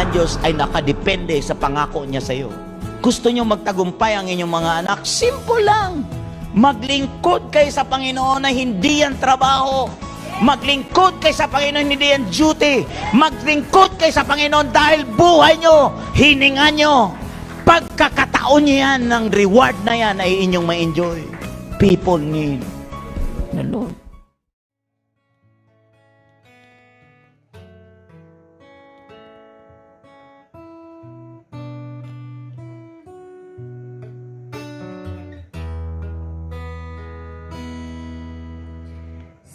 ang Diyos ay nakadepende sa pangako niya sa iyo. Gusto niyo magtagumpay ang inyong mga anak? Simple lang. Maglingkod kayo sa Panginoon na hindi yan trabaho. Maglingkod kayo sa Panginoon, hindi yan duty. Maglingkod kayo sa Panginoon dahil buhay nyo, hininga nyo. Pagkakataon nyo yan, ng reward na yan ay inyong ma-enjoy. People need the Lord.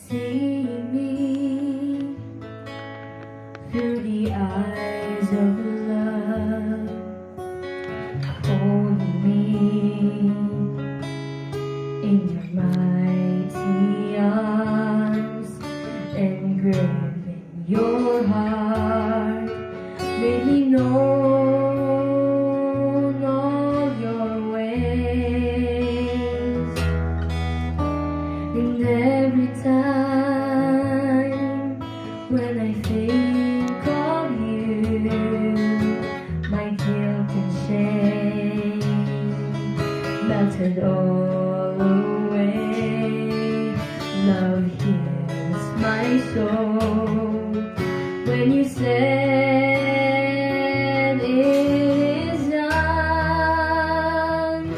See me through the eyes of love, hold me in your mighty arms, engrave in your heart, make me know all your ways, and every time when I think of you, my guilt and shame melted all away. Love heals my soul when you said it is done.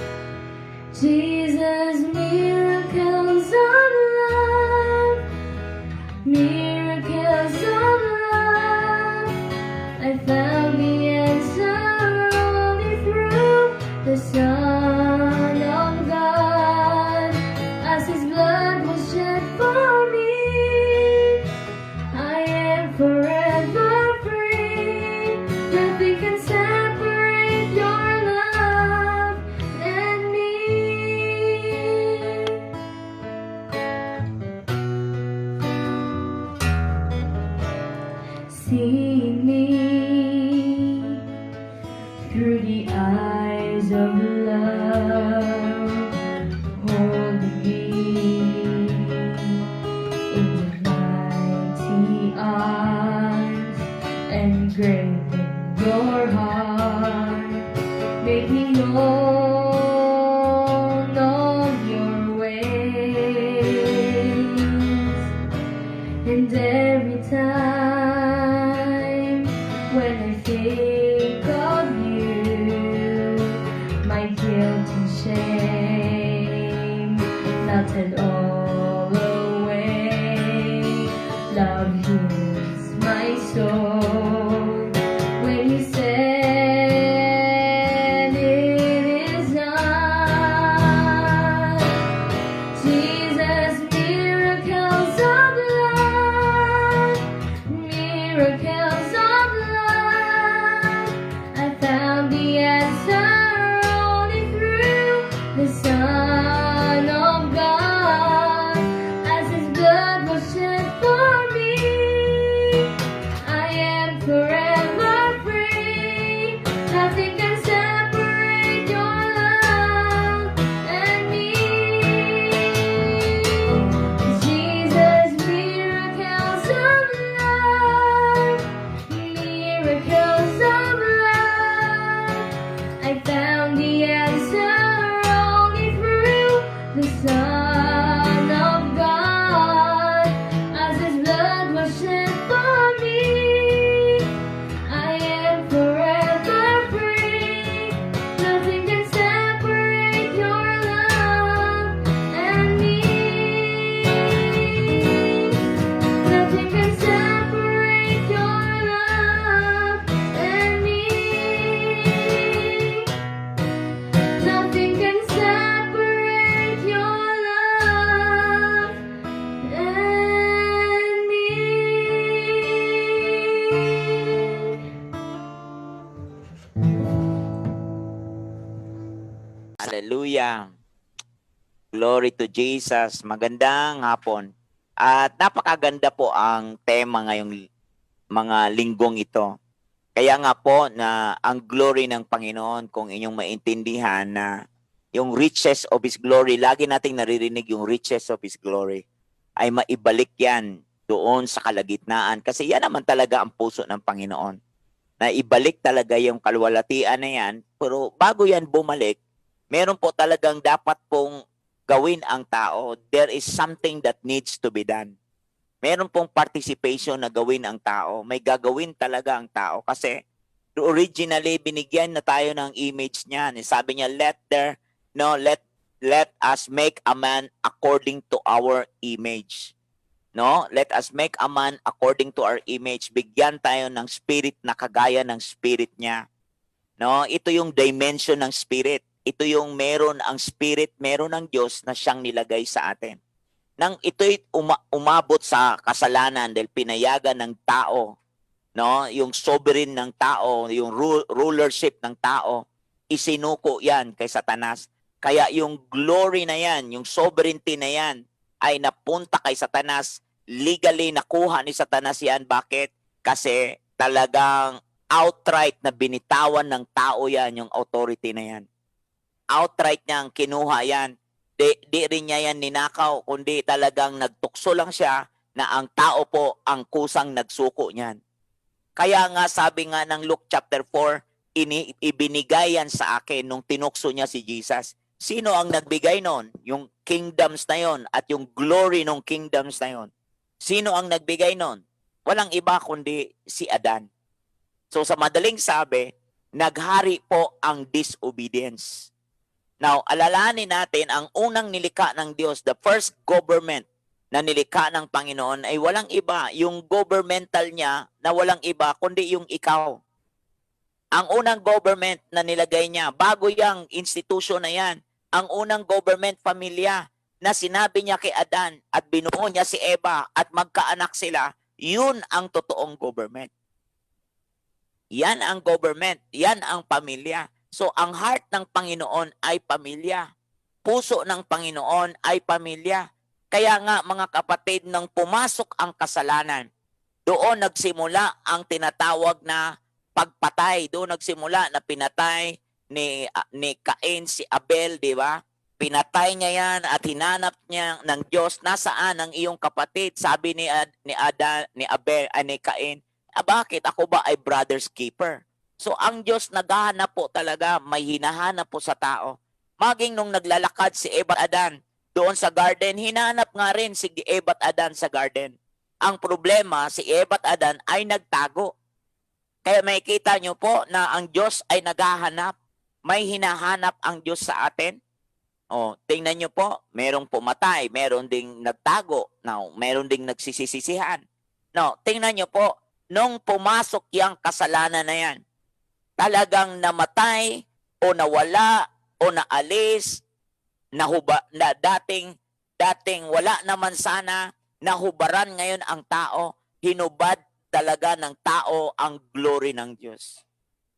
Jesus, miracles of love, miracles of love. I found the answer only through the Son of God. As His blood was shed for me, I am forever free. Nothing can separate your love and me. See me through the eyes of love, hold me in your mighty arms, engrave in your heart, make me know all your ways, and every time when I think of you, my guilt and shame melted all away. Love heals my soul when you said it is done. Jesus, miracles of love, miracles of love. I found the answer only through the Son of God. As His blood was shed for me, I am forever free. Nothing can separate your love and me. Jesus, miracles of love, miracles of love. I found the answer only through the Son of God. As His blood was shed for me, I am forever free. Nothing can separate your love and me. Nothing can separate your love and me. Nothing can separate your love and me. Hallelujah. Glory to Jesus. Magandang hapon. At napakaganda po ang tema ngayong mga linggong ito. Kaya nga po na ang glory ng Panginoon, kung inyong maintindihan na yung riches of His glory, lagi nating naririnig yung riches of His glory, ay maibalik yan doon sa kalagitnaan. Kasi yan naman talaga ang puso ng Panginoon. na ibalik talaga yung kalwalatian na yan. Pero bago yan bumalik, meron po talagang dapat pong gawin ang tao. There is something that needs to be done. Meron pong participation na gawin ang tao. May gagawin talaga ang tao. Kasi originally, binigyan na tayo ng image niyan. Sabi niya, let us make a man according to our image. No? Let us make a man according to our image. Bigyan tayo ng spirit na kagaya ng spirit niya. No? Ito yung dimension ng spirit. Ito yung meron ang spirit, meron ang Diyos na siyang nilagay sa atin. Nang ito'y umabot sa kasalanan dahil pinayagan ng tao, no, yung sovereign ng tao, yung rulership ng tao, isinuko yan kay Satanas. Kaya yung glory na yan, yung sovereignty na yan, ay napunta kay Satanas. Legally nakuha ni Satanas yan. Bakit? Kasi talagang outright na binitawan ng tao yan, yung authority na yan. Outright niyang kinuha yan. Di rin niya yan ninakaw, kundi talagang nagtukso lang siya na ang tao po ang kusang nagsuko niyan. Kaya nga sabi nga ng Luke chapter 4, ibinigay yan sa akin nung tinukso niya si Jesus. Sino ang nagbigay nun? Yung kingdoms na yon at yung glory ng kingdoms na yon. Sino ang nagbigay nun? Walang iba kundi si Adan. So sa madaling sabi, naghari po ang disobedience. Now, alalahanin natin, ang unang nilikha ng Diyos, the first government na nilikha ng Panginoon ay walang iba. Yung governmental niya na walang iba, kundi yung ikaw. Ang unang government na nilagay niya, bago yung institution na yan, ang unang government pamilya na sinabi niya kay Adan at binuo niya si Eva at magkaanak sila, yun ang totoong government. Yan ang government, yan ang pamilya. So, ang heart ng Panginoon ay pamilya. Puso ng Panginoon ay pamilya. Kaya nga, mga kapatid, nang pumasok ang kasalanan, doon nagsimula ang tinatawag na pagpatay. Doon nagsimula na pinatay ni Cain si Abel, di ba? Pinatay niya yan at hinanap niya ng Diyos, nasaan ang iyong kapatid? Sabi ni Cain, bakit ako ba ay brother's keeper? So ang Diyos naghahanap po talaga, may hinahanap po sa tao. Maging nung naglalakad si Eva at Adan doon sa garden, hinanap nga rin si Eva at Adan sa garden. Ang problema, si Eva at Adan ay nagtago. Kaya makikita nyo po na ang Diyos ay naghahanap. May hinahanap ang Diyos sa atin. O, tingnan nyo po, merong pumatay, meron ding nagtago, no, meron ding nagsisisihan. No, tingnan nyo po, nung pumasok yung kasalanan na yan, talagang namatay o nawala o naalis, na dating wala naman sana, nahubaran ngayon ang tao, hinubad talaga ng tao ang glory ng Diyos.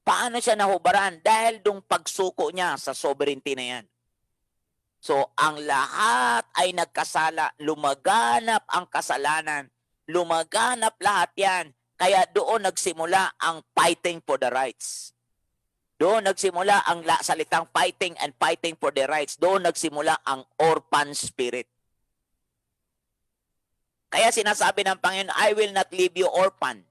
Paano siya nahubaran? Dahil dong pagsuko niya sa sovereignty na yan. So, ang lahat ay nagkasala, lumaganap ang kasalanan, lumaganap lahat yan. Kaya doon nagsimula ang fighting for the rights. Doon nagsimula ang salitang fighting and fighting for the rights. Doon nagsimula ang orphan spirit. Kaya sinasabi ng Panginoon, I will not leave you orphan.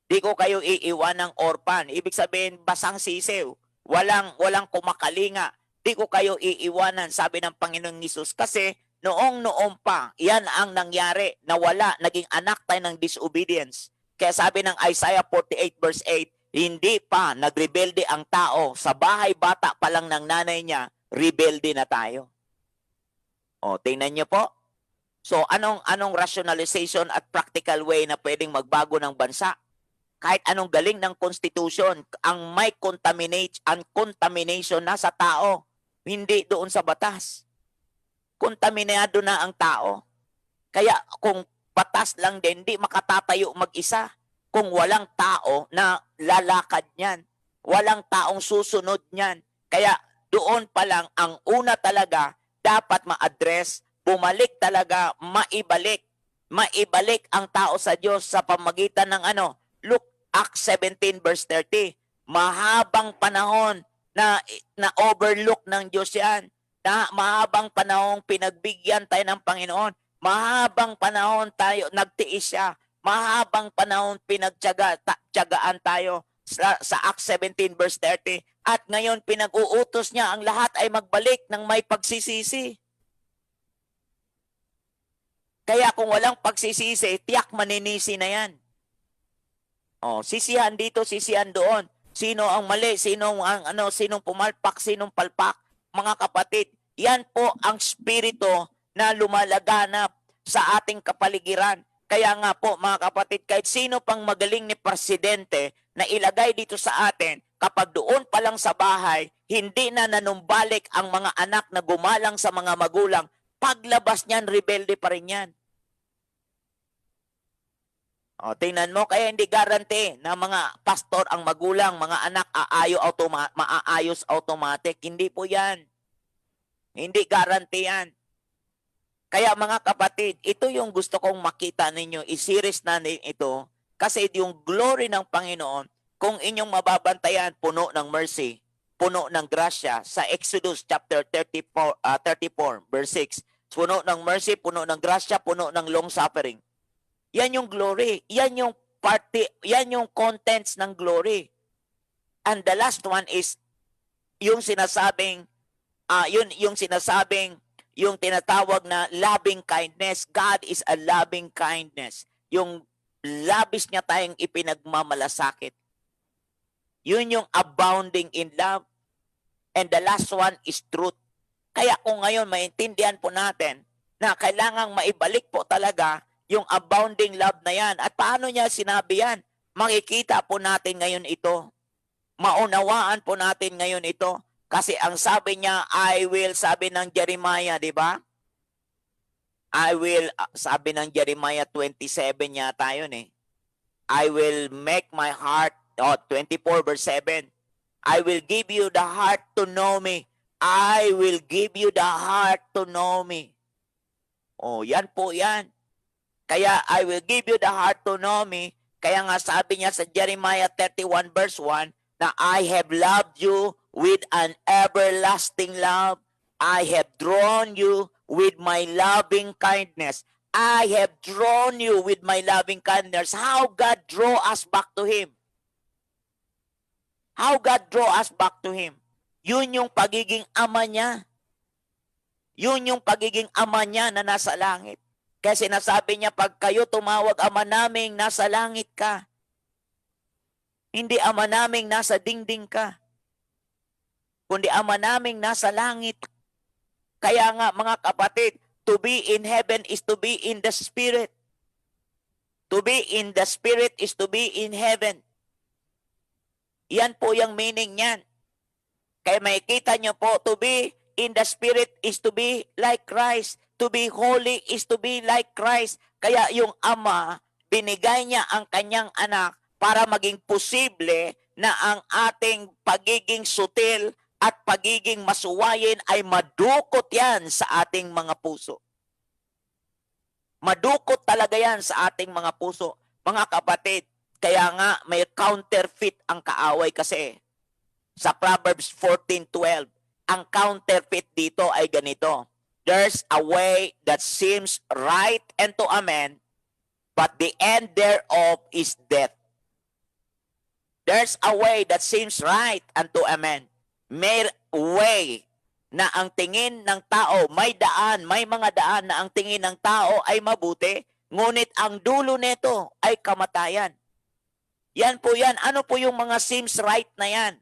Di ko kayo iiwan ng orphan. Ibig sabihin, basang sisiw. Walang kumakalinga. Di ko kayo iiwanan, sabi ng Panginoong Hesus. Kasi noong pa, yan ang nangyari. Nawala, naging anak tayo ng disobedience. Kaya sabi ng Isaiah 48 verse 8, hindi pa nagrebelde ang tao. Sa bahay bata pa lang ng nanay niya, rebelde na tayo. O, tingnan niyo po. So, anong rationalization at practical way na pwedeng magbago ng bansa? Kahit anong galing ng constitution, ang may contamination na sa tao, hindi doon sa batas. Kontaminado na ang tao. Kaya kung batas lang din, hindi makatatayo mag-isa. Kung walang tao na lalakad niyan, walang taong susunod niyan. Kaya doon pa lang ang una talaga dapat ma-address, bumalik talaga, maibalik ang tao sa Diyos sa pamagitan ng Acts 17 verse 30. Mahabang panahon na overlook ng Diyos yan. Na mahabang panahon pinagbigyan tayo ng Panginoon. Mahabang panahon tayo nagtiis siya. Mahabang panahon pinagtiyagaan tayo sa Acts 17 verse 30. At ngayon pinag-uutos niya ang lahat ay magbalik ng may pagsisisi. Kaya kung walang pagsisisi, tiyak maninisi na yan. Sisihan dito, sisihan doon. Sino ang mali, sinong pumalpak, sinong palpak. Mga kapatid, yan po ang spirito na lumalaganap sa ating kapaligiran. Kaya nga po mga kapatid, kahit sino pang magaling ni presidente na ilagay dito sa atin, kapag doon pa lang sa bahay, hindi na nanumbalik ang mga anak na gumalang sa mga magulang. Paglabas niyan, rebelde pa rin yan. Tingnan mo, kaya hindi guarantee na mga pastor ang magulang, mga anak maaayos automatic. Hindi po yan. Hindi guarantee yan. Kaya mga kapatid, ito yung gusto kong makita ninyo, i-series na ito, kasi yung glory ng Panginoon, kung inyong mababantayan, puno ng mercy, puno ng grasya, sa Exodus chapter 34 verse 6, puno ng mercy, puno ng grasya, puno ng long suffering. Yan yung glory. Yan yung yan yung contents ng glory. And the last one is yung sinasabing yung tinatawag na loving kindness. God is a loving kindness. Yung labis niya tayong ipinagmamalasakit. Yun yung abounding in love. And the last one is truth. Kaya kung ngayon maintindihan po natin na kailangang maibalik po talaga yung abounding love na yan. At paano niya sinabi yan? Makikita po natin ngayon ito. Maunawaan po natin ngayon ito. Kasi ang sabi niya, sabi ng Jeremiah, di ba? Sabi ng Jeremiah 27 yata yun eh. I will make my heart, 24 verse 7. I will give you the heart to know me. I will give you the heart to know me. Yan po yan. Kaya I will give you the heart to know me. Kaya nga sabi niya sa Jeremiah 31 verse 1 na I have loved you with an everlasting love. I have drawn you with my loving kindness. I have drawn you with my loving kindness. How God draw us back to Him. How God draw us back to Him. Yun yung pagiging ama niya. Yun yung pagiging ama niya na nasa langit. Kasi sinasabi niya, pag kayo tumawag, Ama naming nasa langit ka. Hindi Ama naming nasa dingding ka. Kundi Ama naming nasa langit. Kaya nga mga kapatid, to be in heaven is to be in the Spirit. To be in the Spirit is to be in heaven. Yan po yung meaning niyan. Kaya makikita niyo po, to be in the Spirit is to be like Christ. To be holy is to be like Christ. Kaya yung Ama, binigay niya ang kanyang anak para maging posible na ang ating pagiging sutil at pagiging masuwayin ay madukot yan sa ating mga puso. Madukot talaga yan sa ating mga puso. Mga kapatid, kaya nga may counterfeit ang kaaway kasi. Sa Proverbs 14:12, ang counterfeit dito ay ganito. There's a way that seems right unto a man, but the end thereof is death. There's a way that seems right unto a man. May way na ang tingin ng tao, may mga daan na ang tingin ng tao ay mabuti, ngunit ang dulo nito ay kamatayan. Yan po yan. Ano po yung mga seems right na yan?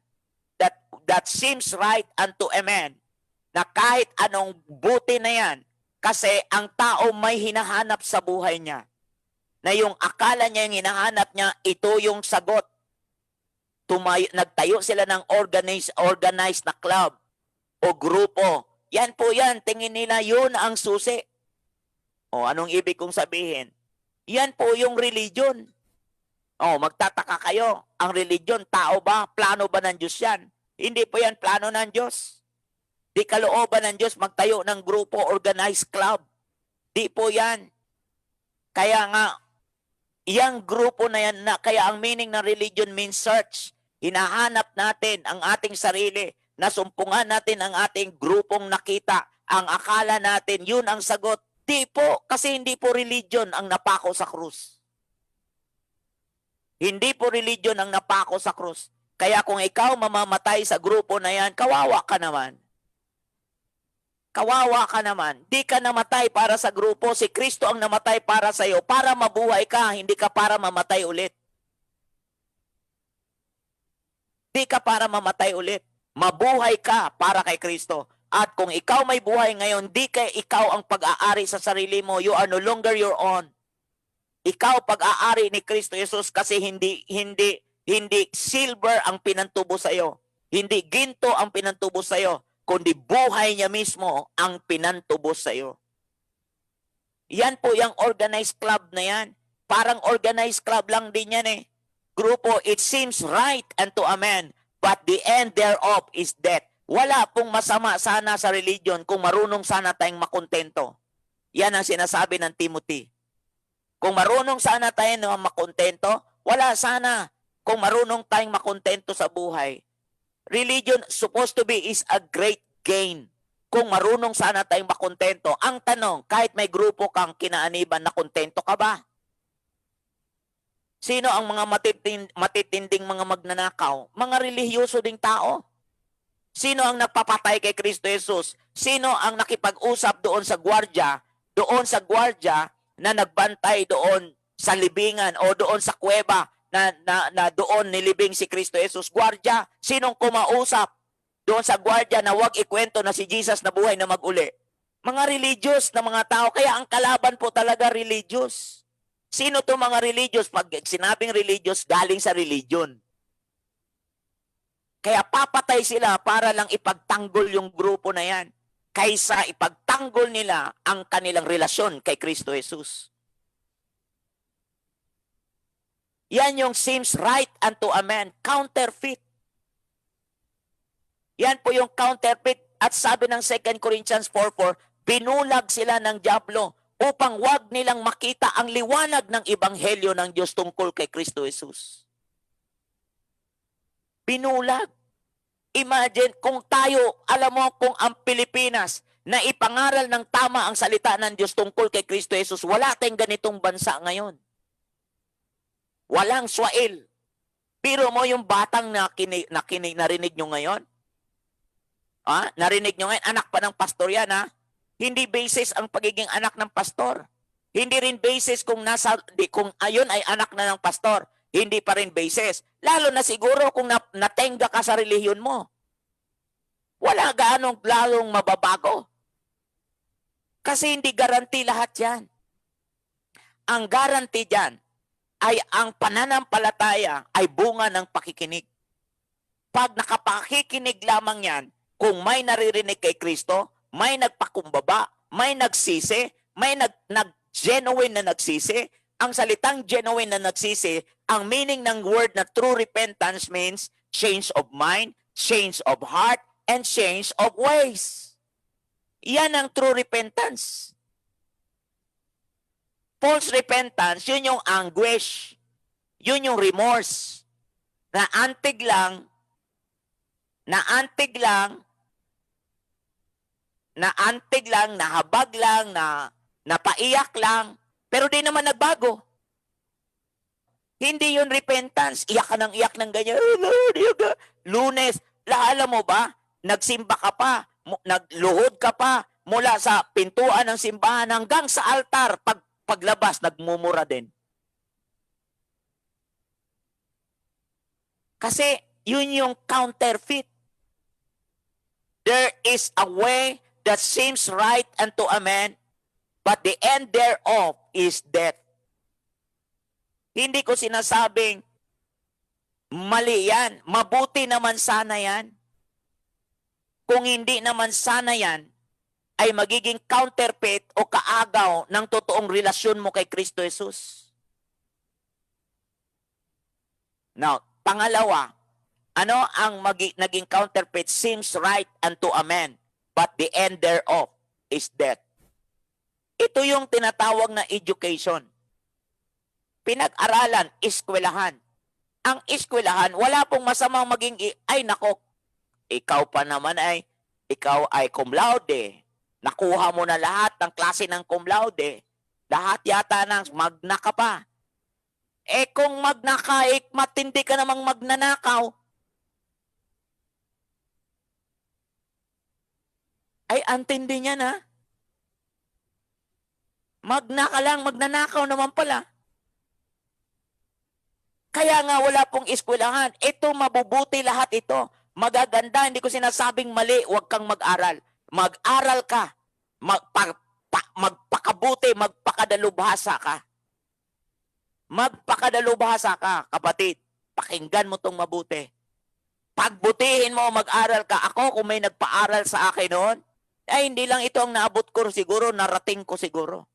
That seems right unto a man. Na kahit anong buti na yan, kasi ang tao may hinahanap sa buhay niya. Na yung akala niya, yung hinahanap niya, ito yung sagot. Nagtayo sila ng organized na club o grupo. Yan po yan, tingin nila yun ang susi. Anong ibig kong sabihin? Yan po yung religion. Magtataka kayo, ang religion, tao ba? Plano ba ng Diyos yan? Hindi po yan plano ng Diyos. Di kalooban ng Diyos magtayo ng grupo, organized club. Di po yan. Kaya nga, yung grupo na yan, kaya ang meaning ng religion means search. Hinahanap natin ang ating sarili, nasumpungan natin ang ating grupong nakita. Ang akala natin, yun ang sagot. Di po, kasi hindi po religion ang napako sa krus. Hindi po religion ang napako sa krus. Kaya kung ikaw mamamatay sa grupo na yan, kawawa ka naman. Kawawa ka naman. Di ka namatay para sa grupo. Si Kristo ang namatay para sa iyo. Para mabuhay ka, hindi ka para mamatay ulit. Di ka para mamatay ulit. Mabuhay ka para kay Kristo. At kung ikaw may buhay ngayon, di ka ikaw ang pag-aari sa sarili mo. You are no longer your own. Ikaw pag-aari ni Kristo Jesus kasi hindi silver ang pinantubo sa iyo. Hindi ginto ang pinantubo sa iyo, kundi buhay niya mismo ang pinantubos sa iyo. Yan po yung organized club na yan. Parang organized club lang din yan eh. Grupo, it seems right unto a man, but the end thereof is death. Wala pong masama sana sa religion kung marunong sana tayong makontento. Yan ang sinasabi ng Timothy. Kung marunong sana tayo na makontento, wala sana. Kung marunong tayong makontento sa buhay, religion supposed to be is a great gain. Kung marunong sana tayong makontento, ang tanong, kahit may grupo kang kinaaniban, na kontento ka ba? Sino ang mga matitinding mga magnanakaw? Mga relihiyoso ding tao. Sino ang nagpapatay kay Kristo Jesus? Sino ang nakipag-usap doon sa gwardiya na nagbantay doon sa libingan o doon sa kuweba na doon nilibing si Kristo Jesus? Gwardiya. Sinong kumausap doon sa gwardiya na wag ikwento na si Jesus na buhay na mag-uli? Mga religious na mga tao. Kaya ang kalaban po talaga religious. Sino to mga religious? Pag sinabing religious, galing sa religion. Kaya papatay sila para lang ipagtanggol yung grupo na yan, kaysa ipagtanggol nila ang kanilang relasyon kay Kristo Jesus. Yan yung seems right unto a man, counterfeit. Yan po yung counterfeit. At sabi ng 2 Corinthians 4:4, binulag sila ng dyablo upang wag nilang makita ang liwanag ng ebanghelyo ng Diyos tungkol kay Kristo Jesus. Binulag. Imagine kung tayo, alam mo kung ang Pilipinas na ipangaral ng tama ang salita ng Diyos tungkol kay Kristo Jesus, wala tayong ganitong bansa ngayon. Walang swail. Pero mo yung batang narinig nyo ngayon? Narinig nyo ngayon? Anak pa ng pastor yan, ha? Hindi basis ang pagiging anak ng pastor. Hindi rin basis kung ayon ay anak na ng pastor. Hindi pa rin basis. Lalo na siguro kung natenga ka sa relihiyon mo. Wala gaanong lalong mababago. Kasi hindi garanti lahat yan. Ang garanti dyan ay ang pananampalataya ay bunga ng pakikinig. Pag nakapakikinig lamang yan, kung may naririnig kay Kristo, may nagpakumbaba, may nagsisi, may nag-genuine na nagsisi. Ang salitang genuine na nagsisi, ang meaning ng word na true repentance means change of mind, change of heart, and change of ways. Yan ang true repentance. False repentance, yun yung anguish. Yun yung remorse. Naantig lang, nahabag lang, napaiyak lang, pero di naman nagbago. Hindi yun repentance. Iyak ka ng iyak ng ganyan. Oh Lord, Lunes, alam mo ba, nagsimba ka pa, nagluhod ka pa, mula sa pintuan ng simbahan hanggang sa altar, paglabas, nagmumura din. Kasi yun yung counterfeit. There is a way that seems right unto a man, but the end thereof is death. Hindi ko sinasabing mali yan. Mabuti naman sana yan. Kung hindi naman sana yan, ay magiging counterfeit o kaagaw ng totoong relasyon mo kay Kristo Jesus. Now, pangalawa, ano ang naging counterfeit? Seems right unto a man, but the end thereof is death. Ito yung tinatawag na education. Pinag-aralan, eskwelahan. Ang eskwelahan, wala pong masamang maging, ay nako, ikaw ay cum laude. Nakuha mo na lahat ng klase ng cum laude. Lahat yata ng magna ka pa. Eh kung magnakaik, matindi ka namang magnanakaw, ay antindi niya na. Magnaka lang, magnanakaw naman pala. Kaya nga wala pong eskwelahan. Ito mabubuti lahat ito. Magaganda, hindi ko sinasabing mali, huwag kang mag-aral. Mag-aral ka. Magpakabuti, magpakadalubhasa ka. Magpakadalubhasa ka, kapatid. Pakinggan mo tong mabuti. Pagbutihin mo, mag-aral ka. Ako, kung may nagpaaral sa akin noon, ay hindi lang ito ang naabot ko siguro, narating ko siguro.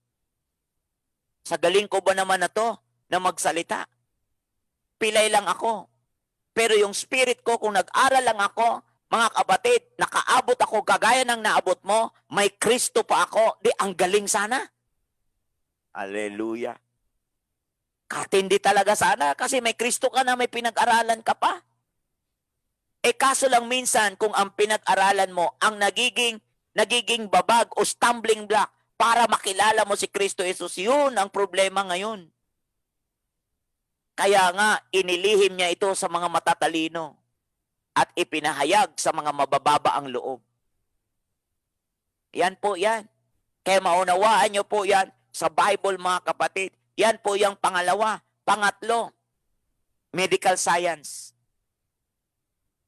Sa galing ko ba naman na to, na magsalita? Pilay lang ako. Pero yung spirit ko, kung nag-aral lang ako, mga kapatid, nakaabot ako, gagaya ng naabot mo, may Kristo pa ako, di ang galing sana. Hallelujah. Katindi talaga sana, kasi may Kristo ka na, may pinag-aralan ka pa. Eh kaso lang minsan, kung ang pinag-aralan mo, ang nagiging babag o stumbling block, para makilala mo si Kristo Jesus, yun ang problema ngayon. Kaya nga, inilihim niya ito sa mga matatalino at ipinahayag sa mga mabababa ang loob. Yan po yan. Kaya maunawaan niyo po yan sa Bible, mga kapatid. Yan po yung pangalawa. Pangatlo, medical science.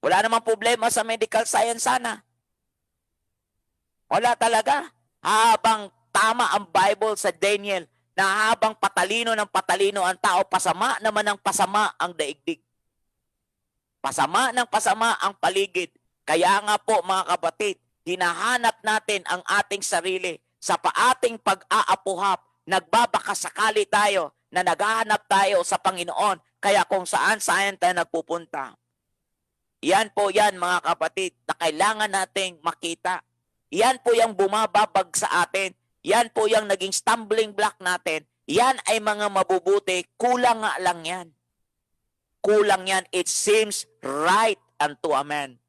Wala namang problema sa medical science sana. Wala talaga. Habang tama ang Bible sa Daniel, na habang patalino ng patalino ang tao, pasama naman ng pasama ang daigdig. Pasama ng pasama ang paligid. Kaya nga po, mga kapatid, hinahanap natin ang ating sarili sa paating pag-aapuhap. Nagbabakasakali tayo na naghahanap tayo sa Panginoon. Kaya kung saan tayo nagpupunta. Yan po yan, mga kapatid, na kailangan nating makita. Yan po yung bumababag sa atin. Yan po yung naging stumbling block natin. Yan ay mga mabubuti. Kulang nga lang yan. Kulang yan. It seems right unto a man.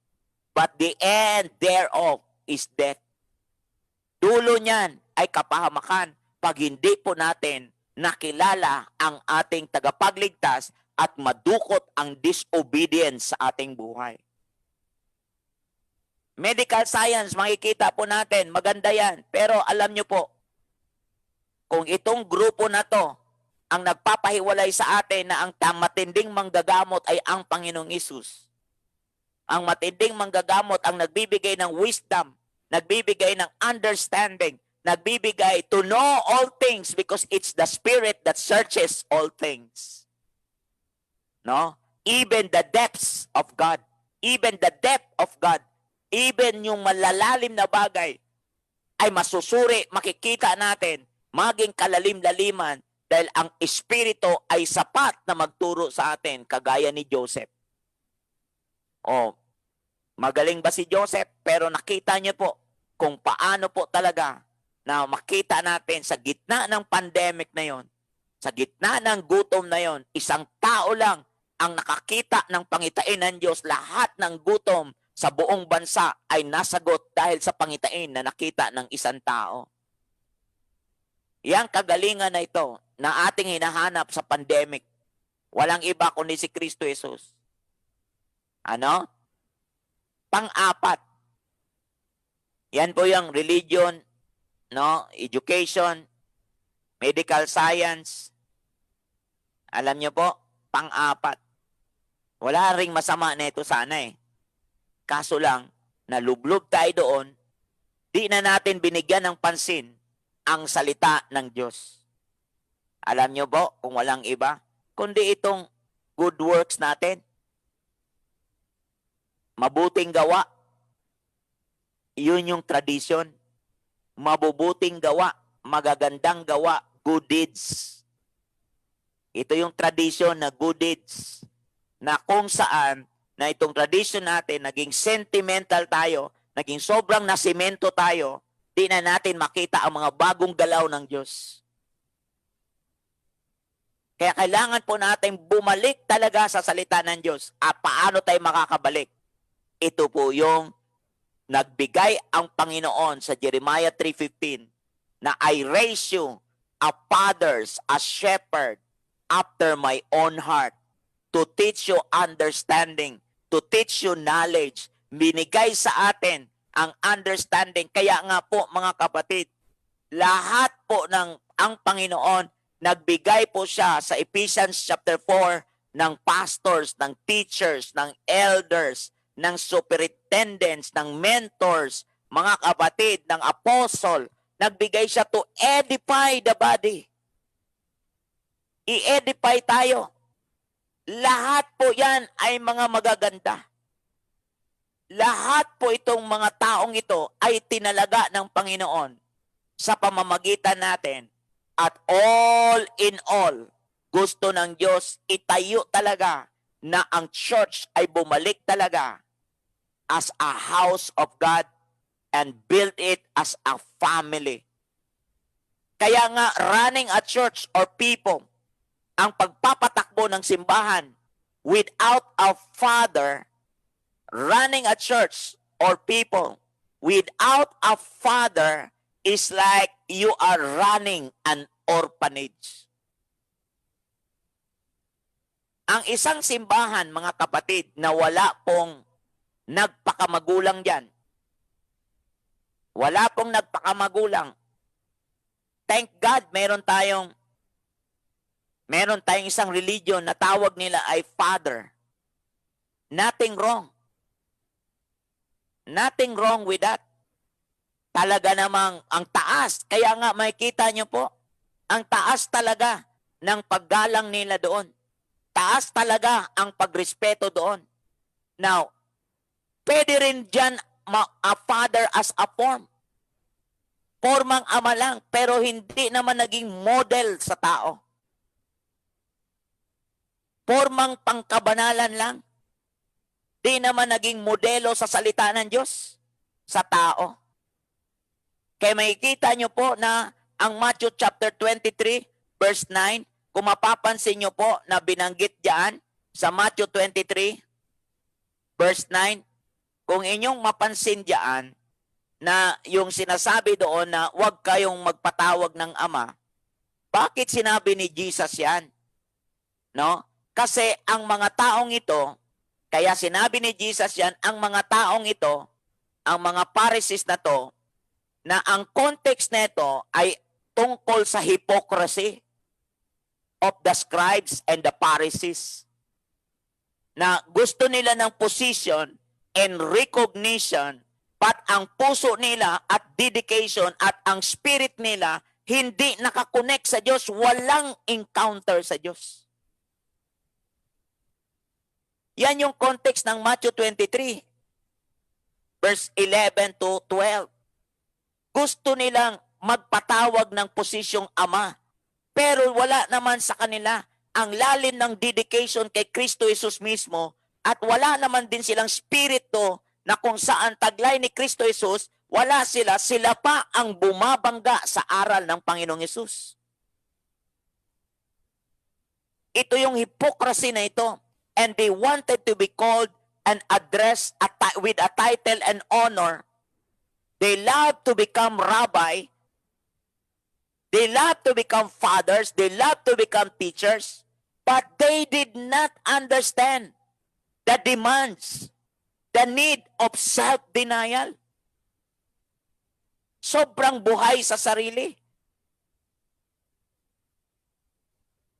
But the end thereof is death. Dulo niyan ay kapahamakan pag hindi po natin nakilala ang ating tagapagligtas at madukot ang disobedience sa ating buhay. Medical science, makikita po natin, maganda yan. Pero alam nyo po, kung itong grupo na to, ang nagpapahiwalay sa atin na ang matinding manggagamot ay ang Panginoong Hesus. Ang matinding manggagamot ang nagbibigay ng wisdom, nagbibigay ng understanding, nagbibigay to know all things because it's the Spirit that searches all things. No? Even the depths of God. Even the depth of God. Even yung malalalim na bagay ay masusuri, makikita natin, maging kalalim-laliman dahil ang Espiritu ay sapat na magturo sa atin kagaya ni Joseph. O, magaling ba si Joseph? Pero nakita niyo po kung paano po talaga na makita natin sa gitna ng pandemic na yon, sa gitna ng gutom na yon, isang tao lang ang nakakita ng pangitain ng Diyos. Lahat ng gutom sa buong bansa ay nasagot dahil sa pangitain na nakita ng isang tao. Yang kagalingan na ito na ating hinahanap sa pandemic, walang iba kundi si Kristo Jesus. Ano? Pang-apat. Yan po yung religion, no? Education, medical science. Alam niyo po, pang-apat. Wala ring masama na ito sana eh. Kaso lang, nalublob tayo doon, di na natin binigyan ng pansin ang salita ng Diyos. Alam nyo po, kung walang iba, kundi itong good works natin, mabuting gawa, yun yung tradition. Mabubuting gawa, magagandang gawa, good deeds. Ito yung tradition na good deeds, na kung saan na itong tradition natin, naging sentimental tayo, naging sobrang nasimento tayo, di na natin makita ang mga bagong galaw ng Diyos. Kaya kailangan po natin bumalik talaga sa salita ng Diyos. At paano tayo makakabalik? Ito po yung nagbigay ang Panginoon sa Jeremiah 3:15 na I raise you a fathers, a shepherd, after my own heart, to teach you understanding, to teach you knowledge. Binigay sa atin ang understanding. Kaya nga po mga kapatid, lahat po ng ang Panginoon, nagbigay po siya sa Ephesians chapter 4 ng pastors, ng teachers, ng elders, ng superintendents, ng mentors, mga kapatid, ng apostle. Nagbigay siya to edify the body. I-edify tayo. Lahat po yan ay mga magaganda. Lahat po itong mga taong ito ay tinalaga ng Panginoon sa pamamagitan natin. At all in all, gusto ng Diyos itayo talaga na ang church ay bumalik talaga as a house of God and build it as a family. Kaya nga, running a church or people, ang pagpapatakbo ng simbahan without a father, running a church or people without a father is like you are running an orphanage. Ang isang simbahan, mga kapatid, na wala pong nagpakamagulang dyan, wala pong nagpakamagulang, thank God meron tayong isang religion na tawag nila ay Father. Nothing wrong. Nothing wrong with that. Talaga namang ang taas. Kaya nga makikita nyo po, ang taas talaga ng paggalang nila doon. Taas talaga ang pagrespeto doon. Now, pwede rin dyan a father as a form. Formang ama lang, pero hindi naman naging model sa tao. Formang pangkabanalan lang. Di naman naging modelo sa salita ng Diyos sa tao. Kaya makikita nyo po na ang Matthew chapter 23 verse 9, kung mapapansin nyo po na binanggit diyan sa Matthew 23 verse 9, kung inyong mapansin diyan na yung sinasabi doon na huwag kayong magpatawag ng ama, bakit sinabi ni Jesus yan? No? Kasi ang mga taong ito, kaya sinabi ni Jesus yan, ang mga taong ito, ang mga Pharisees na to, na ang context nito ay tungkol sa hypocrisy of the scribes and the Pharisees. Na gusto nila ng position and recognition, but ang puso nila at dedication at ang spirit nila hindi nakakonect sa Diyos, walang encounter sa Diyos. Yan yung context ng Matthew 23, verse 11 to 12. Gusto nilang magpatawag ng posisyong ama, pero wala naman sa kanila ang lalim ng dedication kay Kristo Jesus mismo at wala naman din silang spirito na kung saan taglay ni Kristo Jesus, wala sila, sila pa ang bumabangga sa aral ng Panginoong Jesus. Ito yung hypocrisy na ito. And they wanted to be called and addressed with a title and honor. They love to become rabbi. They love to become fathers. They love to become teachers. But they did not understand the demands, the need of self-denial. Sobrang buhay sa sarili.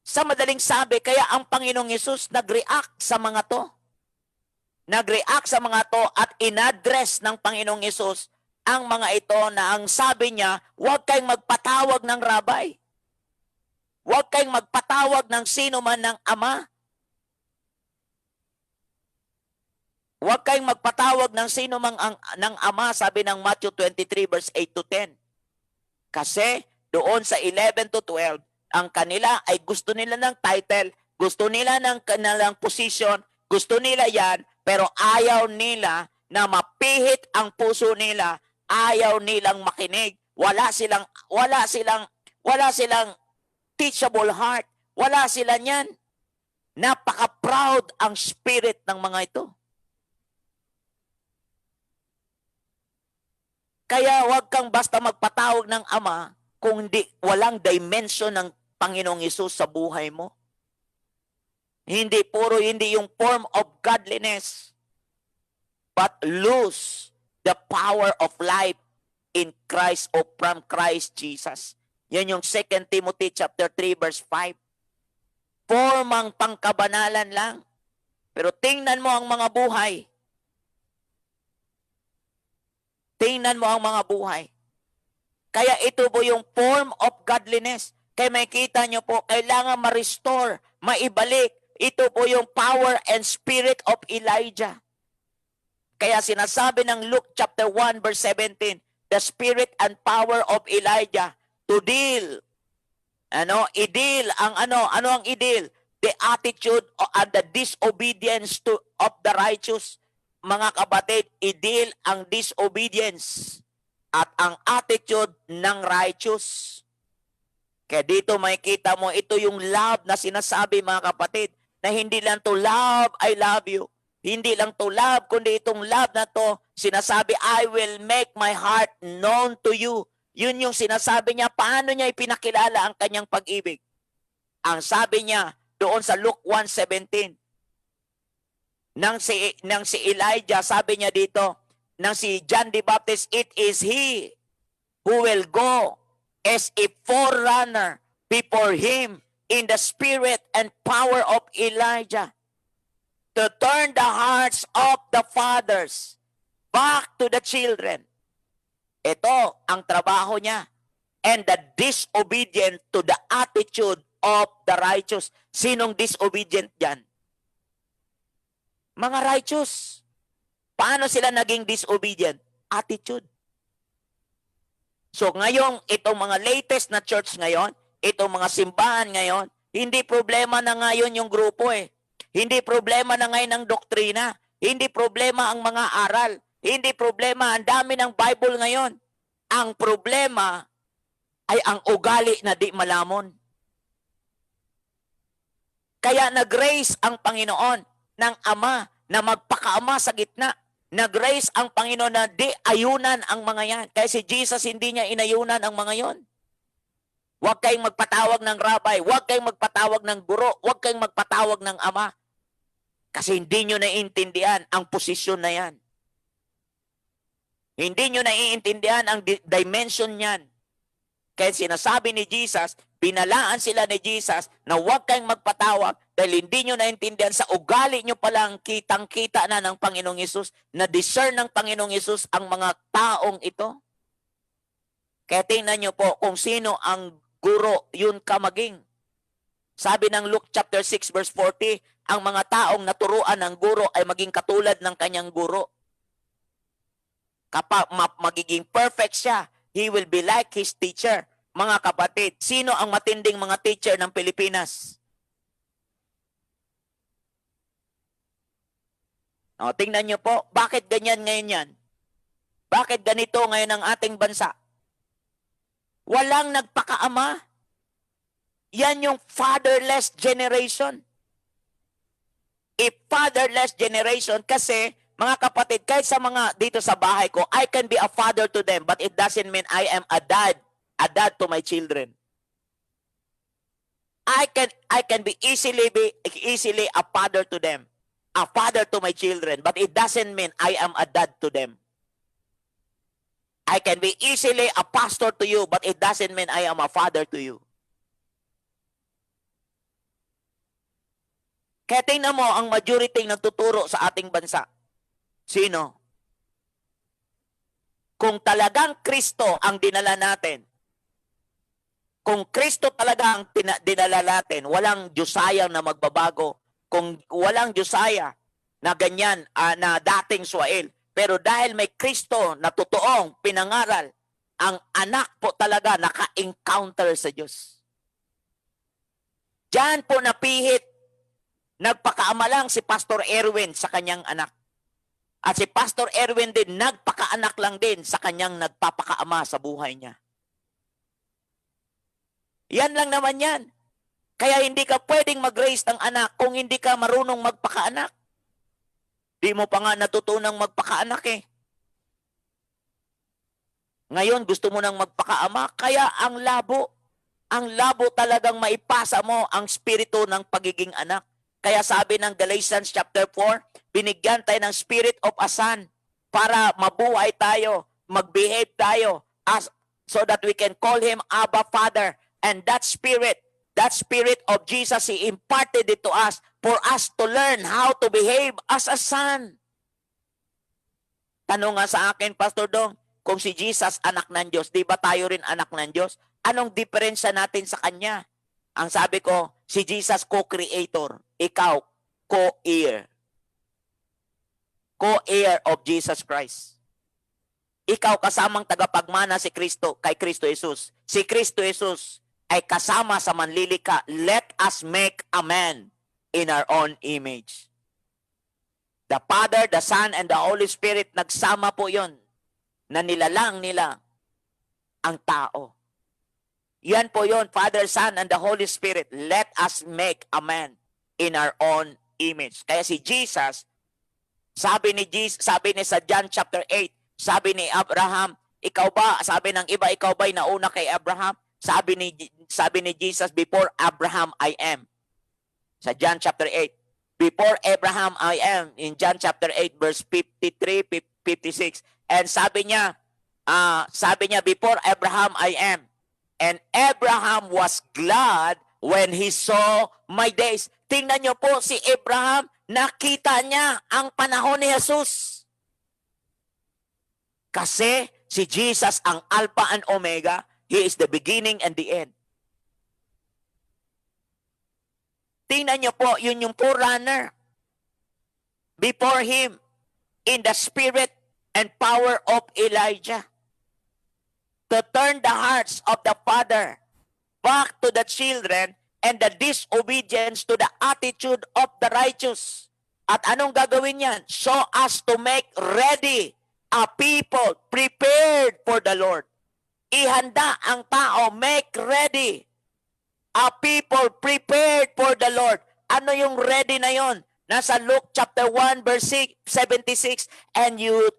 Sa madaling sabi, kaya ang Panginoong Yesus nag-react sa mga to. Nag-react sa mga to at inaddress ng Panginoong Yesus ang mga ito na ang sabi niya, huwag kayong magpatawag ng rabbi. Huwag kayong magpatawag ng sino man ng ama. Huwag kayong magpatawag ng sino man ng ama, sabi ng Matthew 23 verse 8 to 10. Kasi doon sa 11 to 12, ang kanila ay gusto nila ng title, gusto nila ng kanilang position, gusto nila yan, pero ayaw nila na mapihit ang puso nila, ayaw nilang makinig. Wala silang teachable heart. Wala sila niyan. Napaka-proud ang spirit ng mga ito. Kaya huwag kang basta magpatawag ng ama kung walang dimension ng Panginoong Hesus sa buhay mo. Hindi yung form of godliness, but lose the power of life in Christ or from Christ Jesus. Yan yung 2 Timothy chapter 3 verse 5. Formang pangkabanalan lang. Pero tingnan mo ang mga buhay. Tingnan mo ang mga buhay. Kaya ito po yung form of godliness. Kaya makita nyo po, kailangan ma-restore, maibalik. Ito po yung power and spirit of Elijah. Kaya sinasabi ng Luke chapter 1 verse 17, the spirit and power of Elijah to deal. I-deal ang ano ang i-deal? The attitude and the disobedience of the righteous. Mga kapatid, i-deal ang disobedience at ang attitude ng righteous. Kaya dito makikita mo, ito yung love na sinasabi mga kapatid, na hindi lang to love, I love you. Hindi lang to love, kundi itong love na to, sinasabi, I will make my heart known to you. Yun yung sinasabi niya, paano niya ipinakilala ang kanyang pag-ibig. Ang sabi niya, doon sa Luke 1:17, nang si Elijah, sabi niya dito, nang si John the Baptist, it is he who will go as a forerunner before him in the spirit and power of Elijah to turn the hearts of the fathers back to the children. Ito ang trabaho niya. And the disobedient to the attitude of the righteous. Sinong disobedient dyan? Mga righteous. Paano sila naging disobedient? Attitude. So ngayon, itong mga latest na church ngayon, itong mga simbahan ngayon, hindi problema na ngayon yung grupo eh. Hindi problema na ngayon ang doktrina. Hindi problema ang mga aral. Hindi problema, ang dami ng Bible ngayon. Ang problema ay ang ugali na di malamon. Kaya nag-raise ang Panginoon ng Ama na magpakaama sa gitna. Nag-raise ang Panginoon na di ayunan ang mga yan. Kaya si Jesus hindi niya inayunan ang mga yon. Huwag kayong magpatawag ng rabbi. Huwag kayong magpatawag ng guro. Huwag kayong magpatawag ng Ama. Kasi hindi nyo naiintindihan ang posisyon na yan. Hindi nyo naiintindihan ang dimension niyan. Kaya sinasabi ni Jesus, binalaan sila ni Jesus na huwag kayong magpatawag dahil hindi nyo naiintindihan sa ugali nyo palang kitang-kita na ng Panginoong Hesus, na discern ng Panginoong Hesus ang mga taong ito. Kaya tingnan nyo po kung sino ang guro, yun ka maging. Sabi ng Luke chapter 6 verse 40, ang mga taong naturuan ng guro ay maging katulad ng kanyang guro. Kapag magiging perfect siya, he will be like his teacher. Mga kapatid, sino ang matinding mga teacher ng Pilipinas? O, tingnan nyo po, bakit ganyan ngayon yan? Bakit ganito ngayon ang ating bansa? Walang nagpakaama. Yan yung fatherless generation. A fatherless generation kasi, mga kapatid, kahit sa mga dito sa bahay ko, I can be a father to them, but it doesn't mean I am a dad to my children. I can be easily a father to them, a father to my children, but it doesn't mean I am a dad to them. I can be easily a pastor to you, but it doesn't mean I am a father to you. Kaya tingnan mo ang majority ng nagtuturo sa ating bansa. Sino? Kung talagang Kristo ang dinala natin, kung Kristo talaga ang dinala natin, walang Josiah na magbabago. Kung walang Josiah na ganyan, na dating Suael. Pero dahil may Kristo na totoong pinangaral, ang anak po talaga naka-encounter sa Diyos. Diyan po napihit, nagpakaama lang si Pastor Erwin sa kanyang anak. At si Pastor Erwin din, nagpakaanak lang din sa kanyang nagpapakaama sa buhay niya. Yan lang naman yan. Kaya hindi ka pwedeng mag-raise ng anak kung hindi ka marunong magpakaanak. Di mo pa nga natutunang magpakaanak eh. Ngayon, gusto mo nang magpakaama, kaya ang labo talagang maipasa mo ang spirito ng pagiging anak. Kaya sabi ng Galatians chapter 4, binigyan tayo ng spirit of a son para mabuhay tayo, mag-behave tayo, so that we can call him Abba Father. And that spirit of Jesus, he imparted it to us for us to learn how to behave as a son. Tanong nga sa akin, Pastor Dong, kung si Jesus anak ng Diyos, di ba tayo rin anak ng Diyos? Anong diferensya natin sa Kanya? Ang sabi ko, si Jesus co-creator, ikaw co-heir. Co-heir of Jesus Christ. Ikaw kasamang tagapagmana si Kristo kay Kristo Jesus. Si Kristo Jesus ay kasama sa manlilika. Let us make a man in our own image. The Father, the Son, and the Holy Spirit, nagsama po yon na nilalang nila ang tao. Yan po yon, Father, Son, and the Holy Spirit. Let us make a man in our own image. Kaya si Jesus, sabi ni sa John chapter 8, sabi ni Abraham, ikaw ba, sabi ng iba, ikaw ba'y nauna kay Abraham? Sabi ni Jesus, before Abraham I am. Sa John chapter 8. Before Abraham I am, in John chapter 8 verse 53, 56. And sabi niya, before Abraham I am. And Abraham was glad when he saw my days. Tingnan niyo po, si Abraham, nakita niya ang panahon ni Jesus. Kasi si Jesus ang Alpha and Omega. He is the beginning and the end. Tingnan niyo po, yun yung forerunner. Before him, in the spirit and power of Elijah, to turn the hearts of the father back to the children and the disobedience to the attitude of the righteous. At anong gagawin yan? So as to make ready a people prepared for the Lord. Ihanda ang tao, make ready a people prepared for the Lord. Ano yung ready na yon? Nasa Luke chapter 1 verse 76, and you,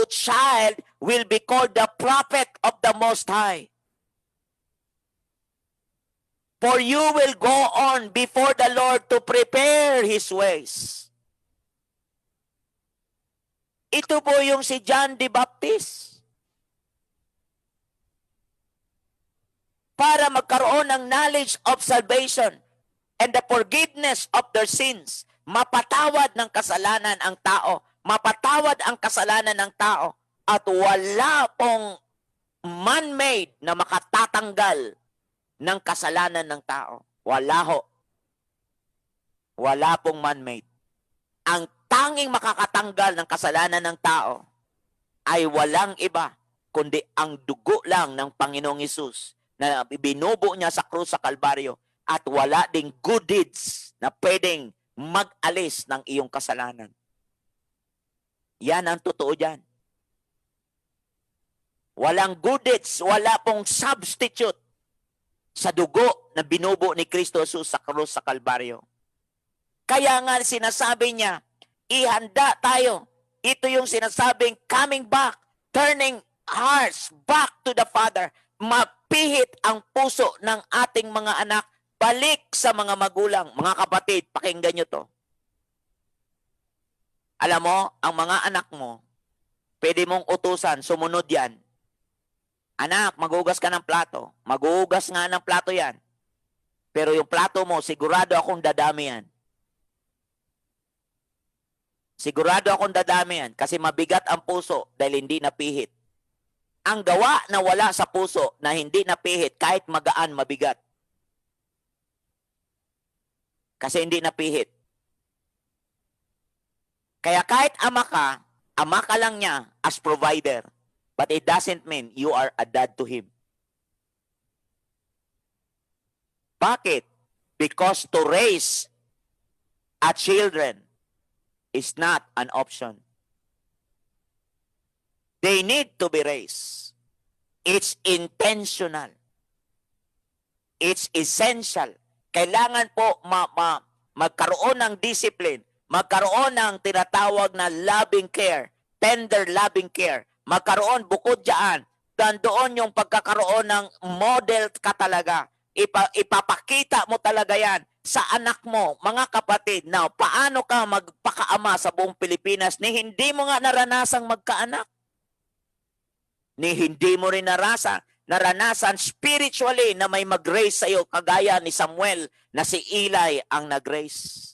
child, will be called the prophet of the Most High. For you will go on before the Lord to prepare His ways. Ito po yung si John the Baptist. Para magkaroon ng knowledge of salvation and the forgiveness of their sins, mapatawad ng kasalanan ang tao, mapatawad ang kasalanan ng tao, at wala pong man-made na makatatanggal ng kasalanan ng tao. Wala ho. Wala pong man-made. Ang tanging makakatanggal ng kasalanan ng tao ay walang iba, kundi ang dugo lang ng Panginoong Hesus na binubo niya sa krus sa Kalbaryo, at wala ding good deeds na pwedeng mag-alis ng iyong kasalanan. Yan ang totoo dyan. Walang good deeds, wala pong substitute sa dugo na binubo ni Kristo Jesus sa krus sa Kalbaryo. Kaya nga sinasabi niya, ihanda tayo. Ito yung sinasabing coming back, turning hearts back to the Father. Mapihit ang puso ng ating mga anak, balik sa mga magulang. Mga kapatid, pakinggan nyo to. Alam mo, ang mga anak mo, pwede mong utusan, sumunod yan. Anak, maghugas ka ng plato. Maghugas nga ng plato yan. Pero yung plato mo, sigurado akong dadami yan. Sigurado akong dadami yan kasi mabigat ang puso dahil hindi napihit. Ang gawa na wala sa puso na hindi napihit, kahit magaan, mabigat. Kasi hindi napihit. Kaya kahit ama ka lang niya as provider. But it doesn't mean you are a dad to him. Bakit? Because to raise a children is not an option. They need to be raised. It's intentional. It's essential. Kailangan po magkaroon ng discipline, magkaroon ng tinatawag na loving care, tender loving care. Magkaroon bukod dyan, doon yung pagkakaroon ng model ka talaga. Ipapakita mo talaga yan sa anak mo, mga kapatid. Now, paano ka magpakaama sa buong Pilipinas ni hindi mo nga naranasang magkaanak? Ni hindi mo rin naranasan spiritually na may mag-raise sa iyo kagaya ni Samuel na si Eli ang nag-raise.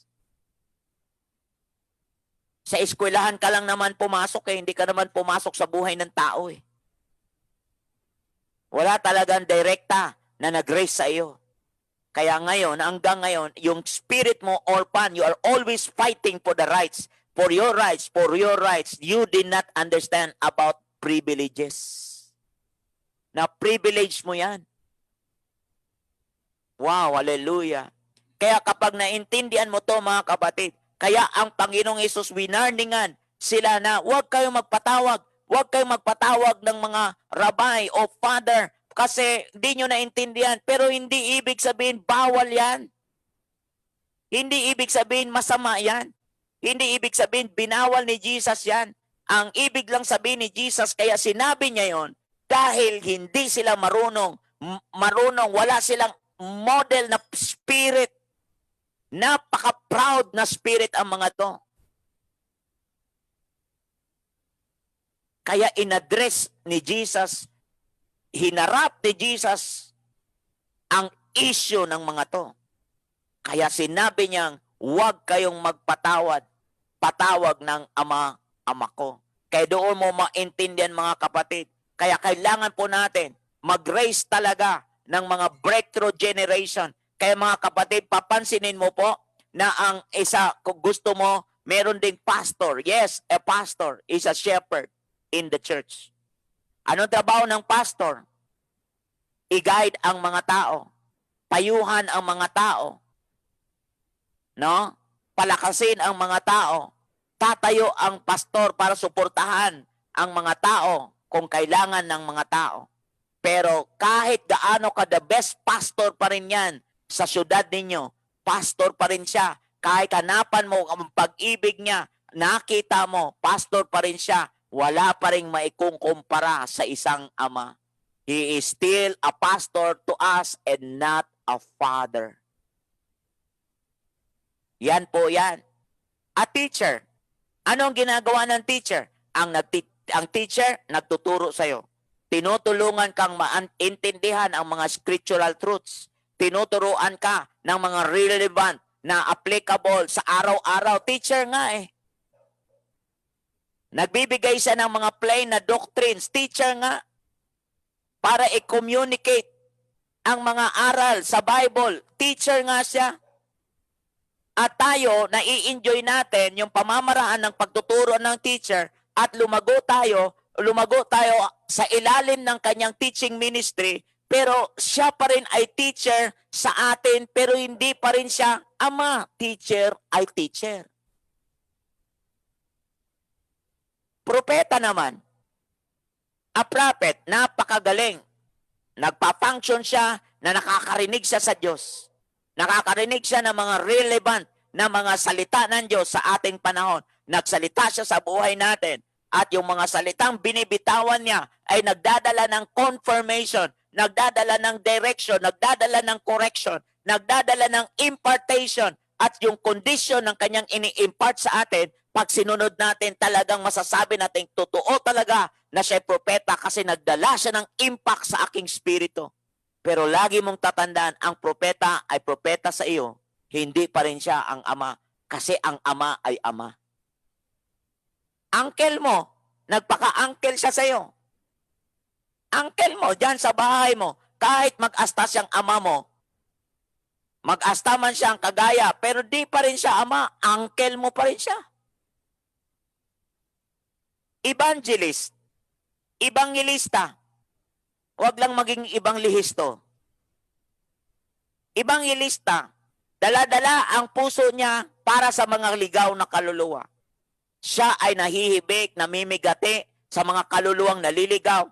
Sa eskwelahan ka lang naman pumasok hindi ka naman pumasok sa buhay ng tao eh. Wala talagang direkta na nag-raise sa iyo. Kaya ngayon, hanggang ngayon, yung spirit mo, orphan, you are always fighting for the rights, for your rights, for your rights. You did not understand about privileges. Na privilege mo yan. Wow, hallelujah. Kaya kapag naintindihan mo to mga kapatid, kaya ang Panginoong Hesus winarningan sila na huwag kayong magpatawag. Huwag kayong magpatawag ng mga rabbi o father kasi di nyo naintindihan. Pero hindi ibig sabihin bawal yan. Hindi ibig sabihin masama yan. Hindi ibig sabihin binawal ni Jesus yan. Ang ibig lang sabihin ni Jesus, kaya sinabi niya yon dahil hindi sila marunong, wala silang model na spirit. Napaka-proud na spirit ang mga to. Kaya inaddress ni Jesus, hinarap ni Jesus ang issue ng mga to. Kaya sinabi niyang, huwag kayong magpatawad, patawag ng ama ko. Kaya doon mo maintindihan mga kapatid. Kaya kailangan po natin mag-raise talaga ng mga breakthrough generation. Kaya mga kapatid, papansinin mo po na ang isa, kung gusto mo, meron ding pastor. Yes, a pastor is a shepherd in the church. Anong trabaho ng pastor? I-guide ang mga tao. Payuhan ang mga tao. No? Palakasin ang mga tao. Tatayo ang pastor para suportahan ang mga tao kung kailangan ng mga tao. Pero kahit gaano ka the best pastor pa rin yan sa syudad ninyo, pastor pa rin siya. Kahit hanapan mo ang pag-ibig niya, nakita mo, pastor pa rin siya. Wala pa rin maikukumpara sa isang ama. He is still a pastor to us and not a father. Yan po yan. A teacher. Ano ang ginagawa ng teacher? Ang teacher, nagtuturo sa'yo. Tinutulungan kang maintindihan ang mga scriptural truths. Tinuturuan ka ng mga relevant na applicable sa araw-araw. Teacher nga eh. Nagbibigay siya ng mga plain na doctrines. Teacher nga. Para i-communicate ang mga aral sa Bible. Teacher nga siya. At tayo, nai-enjoy natin yung pamamaraan ng pagtuturo ng teacher at lumago tayo sa ilalim ng kanyang teaching ministry, pero siya pa rin ay teacher sa atin, pero hindi pa rin siya ama. Teacher ay teacher. Propeta naman, a prophet, napakagaling. Nagpa-function siya na nakakarinig siya sa Diyos. Nakakarinig siya ng mga relevant na mga salita ng Diyos sa ating panahon. Nagsalita siya sa buhay natin. At yung mga salitang binibitawan niya ay nagdadala ng confirmation, nagdadala ng direction, nagdadala ng correction, nagdadala ng impartation. At yung condition ng kanyang ini-impart sa atin, pag sinunod natin, talagang masasabi natin, totoo talaga na siya propeta kasi nagdala siya ng impact sa aking spirito. Pero lagi mong tatandaan, ang propeta ay propeta sa iyo, hindi pa rin siya ang ama kasi ang ama ay ama. Uncle mo, nagpaka-uncle siya sa iyo. Uncle mo, dyan sa bahay mo, kahit mag-asta siyang ama mo, mag-asta man siya ang kagaya, pero di pa rin siya ama, uncle mo pa rin siya. Evangelist, evangelista, huwag lang maging ibang lihisto. Evangelista, dala-dala ang puso niya para sa mga ligaw na kaluluwa. Siya ay nahihibik, namimigati sa mga kaluluwang naliligaw.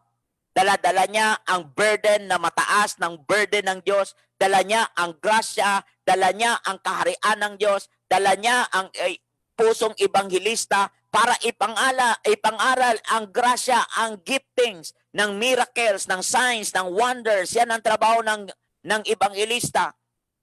Dala-dala niya ang burden na mataas ng burden ng Diyos. Dala niya ang grasya, dala niya ang kaharian ng Diyos, dala niya ang pusong ebanghilista para ipangaral ang grasya, ang giftings ng miracles, ng signs, ng wonders. Yan ang trabaho ng ebanghilista.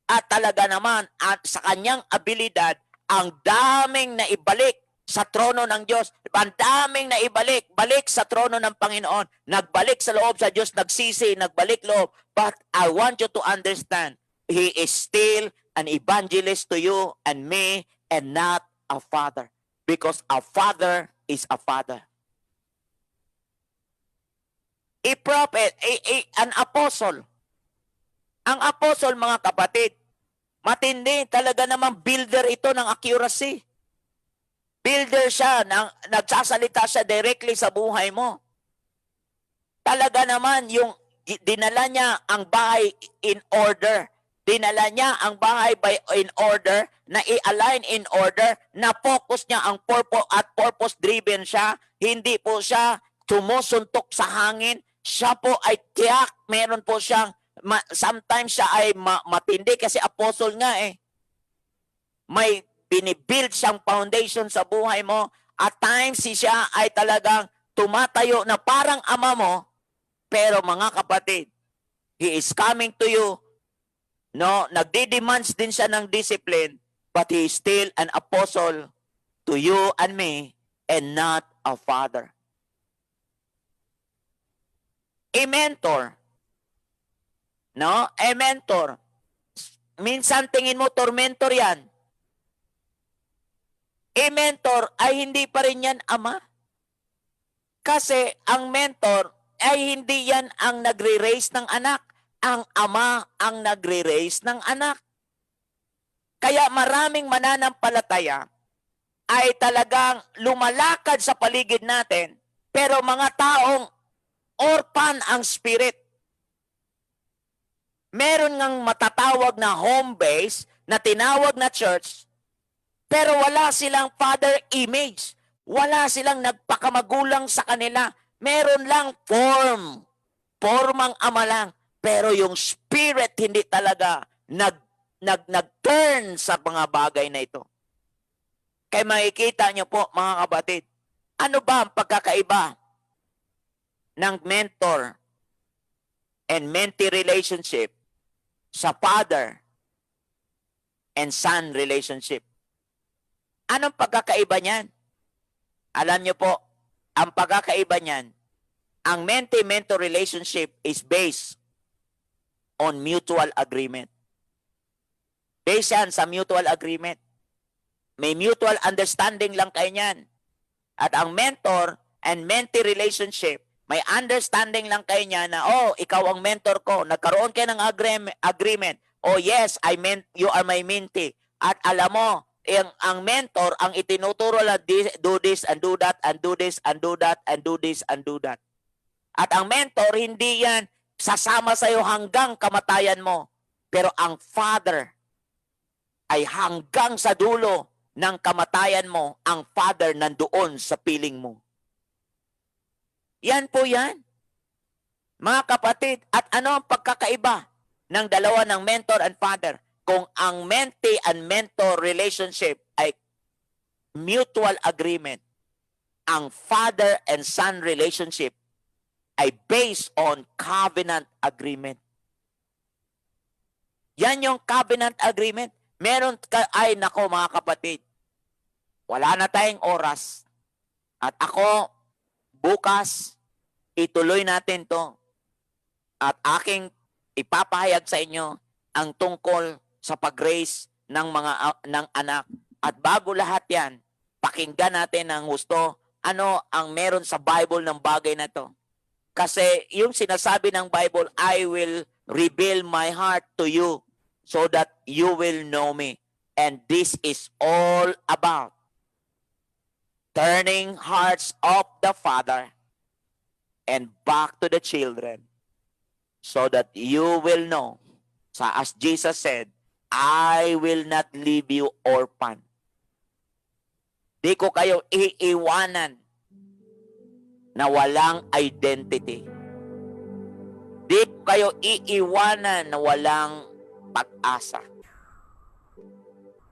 At talaga naman, at sa kanyang abilidad, ang daming naibalik sa trono ng Diyos. Ang daming naibalik, balik sa trono ng Panginoon. Nagbalik sa loob sa Diyos, nagsisi, nagbalik loob. But I want you to understand, He is still an evangelist to you and me and not a father. Because a father is a father. A prophet, an apostle. Ang apostle, mga kapatid, matindi, talaga namang builder ito ng accuracy. Builder siya, nagsasalita siya directly sa buhay mo. Talaga naman, yung dinala niya ang bahay in order. Dinala niya ang bahay in order, na i-align in order, na focus niya ang purpose at purpose-driven siya. Hindi po siya sumusuntok sa hangin. Siya po ay tiyak. Meron po siyang, sometimes siya ay matindi kasi apostle nga eh. May binibuild siyang foundation sa buhay mo. At times siya ay talagang tumatayo na parang ama mo. Pero mga kapatid, He is coming to you. No, nagdi-demands din siya ng discipline, but He is still an apostle to you and me and not a father. A mentor. No? A mentor. Minsan tingin mo tormentor yan. A mentor ay hindi pa rin yan ama. Kasi ang mentor ay hindi yan ang nagre-raise ng anak. Ang ama ang nagre-raise ng anak. Kaya maraming mananampalataya ay talagang lumalakad sa paligid natin, pero mga taong orphan ang spirit. Meron ngang matatawag na home base, na tinawag na church, pero wala silang father image. Wala silang nagpakamagulang sa kanila. Meron lang formang ama lang. Pero yung spirit hindi talaga nag-turn sa mga bagay na ito. Kaya makikita nyo po, mga kapatid, ano ba ang pagkakaiba ng mentor and mentee relationship sa father and son relationship? Anong pagkakaiba niyan? Alam nyo po, ang pagkakaiba niyan, ang mentee-mentor relationship is based on mutual agreement. Based yan sa mutual agreement. May mutual understanding lang kayo niyan. At ang mentor and mentee relationship, may understanding lang kayo niya na, oh, ikaw ang mentor ko. Nagkaroon kayo ng agreement. Oh yes, you are my mentee. At alam mo, ang mentor, ang itinuturo lang, do this and do that and do this and do that and do this and do that. At ang mentor, hindi yan sasama sa'yo hanggang kamatayan mo. Pero ang father ay hanggang sa dulo ng kamatayan mo, ang father nandoon sa piling mo. Yan po yan. Mga kapatid, at ano ang pagkakaiba ng dalawa ng mentor and father? Kung ang mentee and mentor relationship ay mutual agreement, ang father and son relationship ay based on covenant agreement. Yan yung covenant agreement. Meron ay nako mga kapatid, wala na tayong oras. At ako, bukas, ituloy natin to. At aking ipapahayag sa inyo ang tungkol sa pag-raise ng ng anak. At bago lahat yan, pakinggan natin ang gusto, ano ang meron sa Bible ng bagay na to. Kasi yung sinasabi ng Bible, I will reveal my heart to you so that you will know me. And this is all about turning hearts of the father and back to the children so that you will know. So as Jesus said, I will not leave you orphan. Di ko kayo iiwanan na walang identity. Di ko kayo iiwanan na walang pag-asa.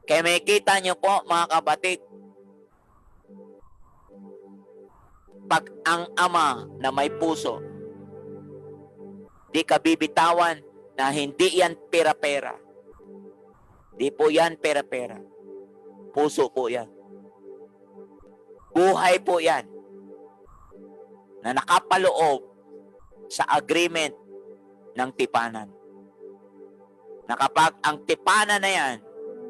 Kaya may kita nyo po, mga kapatid, pag ang ama na may puso, di ka bibitawan na hindi yan pera-pera. Di po yan pera-pera. Puso po yan. Buhay po yan na nakapaloob sa agreement ng tipanan. Na kapag ang tipanan na yan,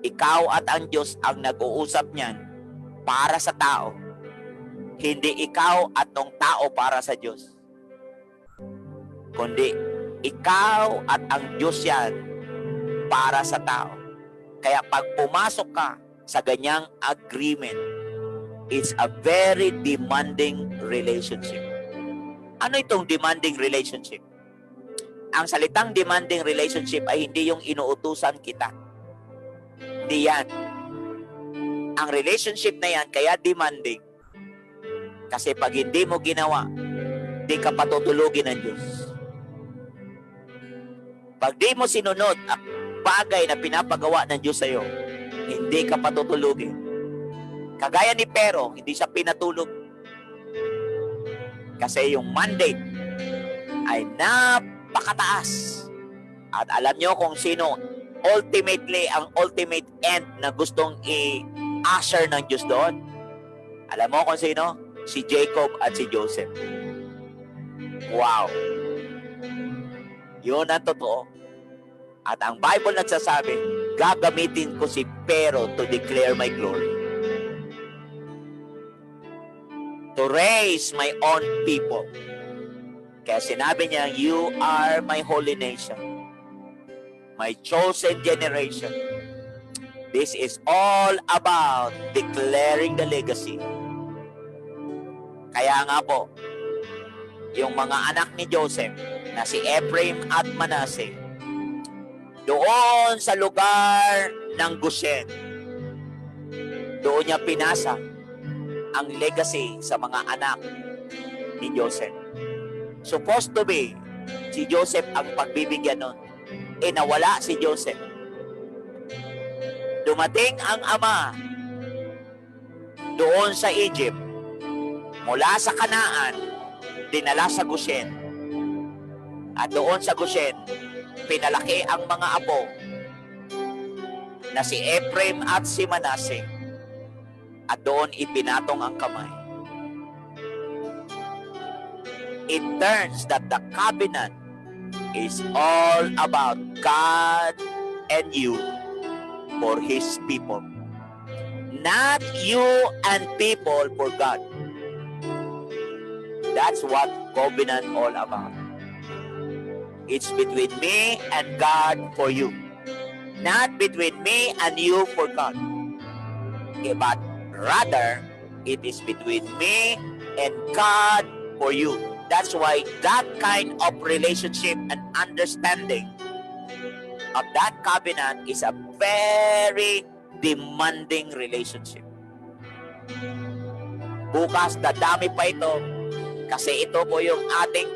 ikaw at ang Diyos ang nag-uusap niyan para sa tao, hindi ikaw at ng tao para sa Diyos, kundi ikaw at ang Diyos yan para sa tao. Kaya pag pumasok ka sa ganyang agreement, it's a very demanding relationship. Ano itong demanding relationship? Ang salitang demanding relationship ay hindi yung inuutusan kita. Hindi yan. Ang relationship na yan, kaya demanding. Kasi pag hindi mo ginawa, di ka patutulugin ng Diyos. Pag di mo sinunod ang bagay na pinapagawa ng Diyos sa'yo, hindi ka patutulugin. Kagaya ni Pero, hindi siya pinatulog. Kasi yung mandate ay napakataas. At alam nyo kung sino ultimately ang ultimate end na gustong i-usher ng Diyos doon? Alam mo kung sino? Si Jacob at si Joseph. Wow! Yun ang totoo. At ang Bible nagsasabi, gagamitin ko si Pero to declare my glory. To raise my own people. Kaya sinabi niya, you are my holy nation. My chosen generation. This is all about declaring the legacy. Kaya nga po, yung mga anak ni Joseph na si Ephraim at Manasseh, doon sa lugar ng Goshen, doon niya pinasa ang legacy sa mga anak ni Joseph. Supposed to be, si Joseph ang pagbibigyan nun. Nawala si Joseph. Dumating ang ama doon sa Egypt, mula sa Kanaan, dinala sa Goshen. At doon sa Goshen, pinalaki ang mga apo na si Ephraim at si Manasseh. At doon ipinatong ang kamay. It turns that the covenant is all about God and you for His people. Not you and people for God. That's what covenant all about. It's between me and God for you. Not between me and you for God. But rather, it is between me and God for you. That's why that kind of relationship and understanding of that covenant is a very demanding relationship. Bukas, dadami pa ito kasi ito po yung ating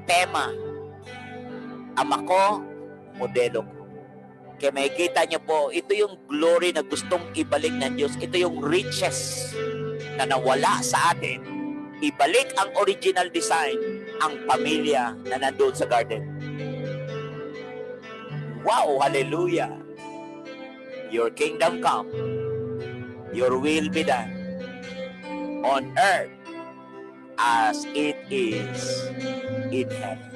tema. Ama ko, modelo ko. Kaya makikita nyo po, ito yung glory na gustong ibalik ng Diyos. Ito yung riches na nawala sa atin. Ibalik ang original design, ang pamilya na nandoon sa garden. Wow! Hallelujah! Your kingdom come. Your will be done on earth as it is in heaven.